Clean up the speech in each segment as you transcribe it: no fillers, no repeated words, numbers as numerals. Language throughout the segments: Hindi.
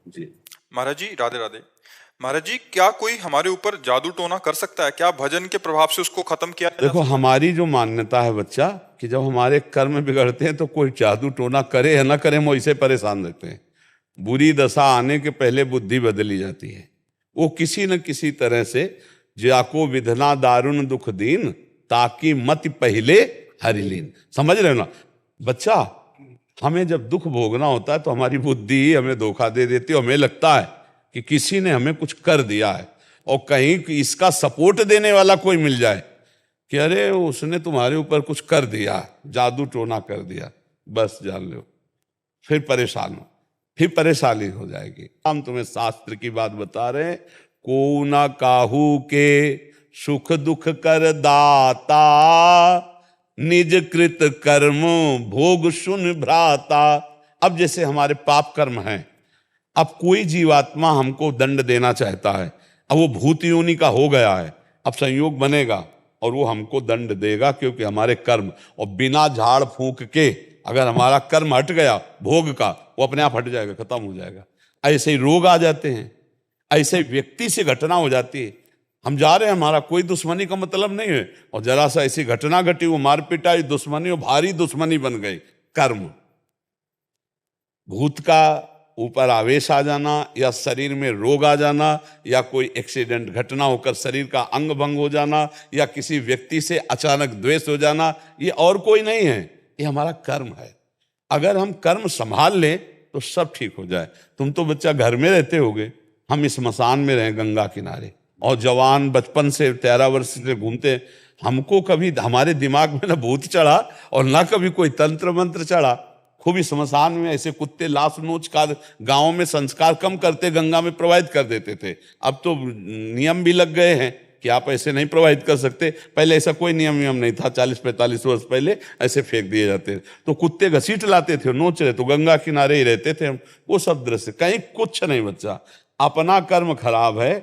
जी महाराज जी, राधे राधे। महाराज जी, क्या कोई हमारे ऊपर जादू टोना कर सकता है? क्या भजन के प्रभाव से उसको खत्म किया जा देखो, सकता है? हमारी जो मान्यता है बच्चा, कि जब हमारे कर्म बिगड़ते हैं तो कोई जादू टोना करे या ना करे, हम वैसे परेशान रहते हैं। बुरी दशा आने के पहले बुद्धि बदली जाती है। वो किसी न किसी तरह से जाको विधना दारुण दुख दीन, ताकि मत पहले हरिलीन। समझ रहे हो ना बच्चा? हमें जब दुख भोगना होता है तो हमारी बुद्धि ही हमें धोखा दे देती है। हमें लगता है कि किसी ने हमें कुछ कर दिया है, और कहीं इसका सपोर्ट देने वाला कोई मिल जाए कि अरे उसने तुम्हारे ऊपर कुछ कर दिया, जादू टोना कर दिया, बस जान लो, फिर परेशान हो, फिर परेशानी हो जाएगी। हम तुम्हें शास्त्र की बात बता रहे हैं। को ना काहू के सुख दुख कर दाता, निज कृत कर्म भोग सुन भ्राता। अब जैसे हमारे पाप कर्म हैं, अब कोई जीवात्मा हमको दंड देना चाहता है, अब वो भूत योनि का हो गया है, अब संयोग बनेगा और वो हमको दंड देगा, क्योंकि हमारे कर्म, और बिना झाड़ फूंक के अगर हमारा कर्म हट गया भोग का, वो अपने आप हट जाएगा, खत्म हो जाएगा। ऐसे ही रोग आ जाते हैं, ऐसे व्यक्ति से घटना हो जाती है। हम जा रहे हैं, हमारा कोई दुश्मनी का मतलब नहीं है, और जरा सा ऐसी घटना घटी, वो मार पिटाई, दुश्मनी, वो भारी दुश्मनी बन गई। कर्म, भूत का ऊपर आवेश आ जाना, या शरीर में रोग आ जाना, या कोई एक्सीडेंट घटना होकर शरीर का अंग भंग हो जाना, या किसी व्यक्ति से अचानक द्वेष हो जाना, ये और कोई नहीं है, ये हमारा कर्म है। अगर हम कर्म संभाल लें तो सब ठीक हो जाए। तुम तो बच्चा घर में रहते होगे, हम इस स्मशान में रहे गंगा किनारे, और जवान बचपन से 13 वर्ष से घूमते, हमको कभी हमारे दिमाग में ना भूत चढ़ा और ना कभी कोई तंत्र मंत्र चढ़ा। खूब ही स्मशान में ऐसे कुत्ते लाश नोच का गाँव में संस्कार कम करते, गंगा में प्रवाहित कर देते थे। अब तो नियम भी लग गए हैं कि आप ऐसे नहीं प्रवाहित कर सकते। पहले ऐसा कोई नियम नहीं था, 40-45 वर्ष पहले ऐसे फेंक दिए जाते थे, तो कुत्ते घसीट लाते थे, नोच रहे तो गंगा किनारे ही रहते थे हम। वो सब दृश्य कहीं कुछ नहीं बच्चा। अपना कर्म खराब है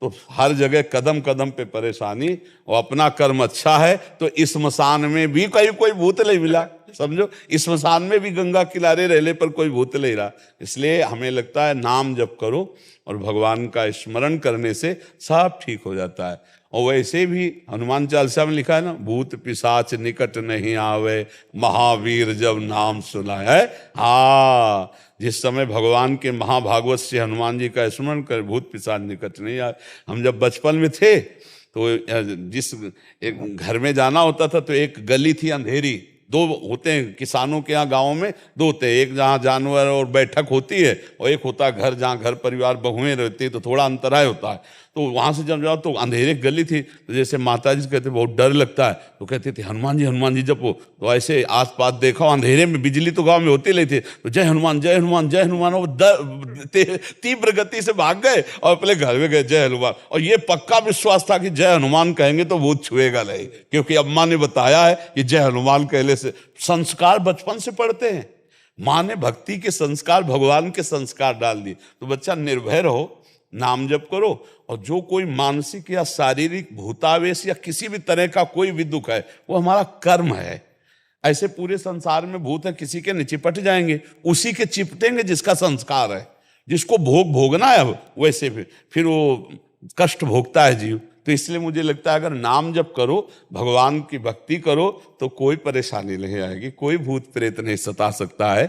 तो हर जगह कदम कदम पे परेशानी, और अपना कर्म अच्छा है तो इस स्मशान में भी कहीं कोई भूत नहीं मिला। समझो, इस स्मशान में भी गंगा किनारे रहने पर कोई भूत नहीं रहा। इसलिए हमें लगता है नाम जप करो और भगवान का स्मरण करने से सब ठीक हो जाता है। और वैसे भी हनुमान चालीसा में लिखा है ना, भूत पिशाच निकट नहीं आवे, महावीर जब नाम सुनाए है। हाँ, जिस समय भगवान के महाभागवत से हनुमान जी का स्मरण कर, भूत पिशाच निकट नहीं आए। हम जब बचपन में थे तो जिस एक घर में जाना होता था तो एक गली थी अंधेरी, दो होते हैं किसानों के यहाँ गाँव में, दो होते हैं, एक जहाँ जानवर और बैठक होती है, और एक होता है घर, जहाँ घर परिवार बहुएं रहती है, तो थोड़ा अंतराय होता है। तो वहाँ से जब जाओ तो अंधेरे गली थी, तो जैसे माता जी कहते बहुत डर लगता है, तो कहते थे हनुमान जी जपो। तो ऐसे आस पास देखा, अंधेरे में बिजली तो गाँव में होती नहीं थी, तो जय हनुमान जय हनुमान जय हनुमान, वो तीव्र गति से भाग गए और अपने घर में गए, जय हनुमान। और ये पक्का विश्वास था कि जय हनुमान कहेंगे तो भूत छुएगा नहीं, क्योंकि अम्मा ने बताया है कि जय हनुमान कहने से संस्कार बचपन से पढ़ते हैं। माँ ने भक्ति के संस्कार, भगवान के संस्कार डाल दिए। तो बच्चा निर्भय रहो, नाम जप करो, और जो कोई मानसिक या शारीरिक भूतावेश या किसी भी तरह का कोई भी दुख है, वो हमारा कर्म है। ऐसे पूरे संसार में भूत है, किसी के नहीं चिपट जाएंगे, उसी के चिपटेंगे जिसका संस्कार है, जिसको भोगना है। अब वैसे फिर वो कष्ट भोगता है जीव। तो इसलिए मुझे लगता है अगर नाम जप करो, भगवान की भक्ति करो, तो कोई परेशानी नहीं आएगी, कोई भूत प्रेत नहीं सता सकता है।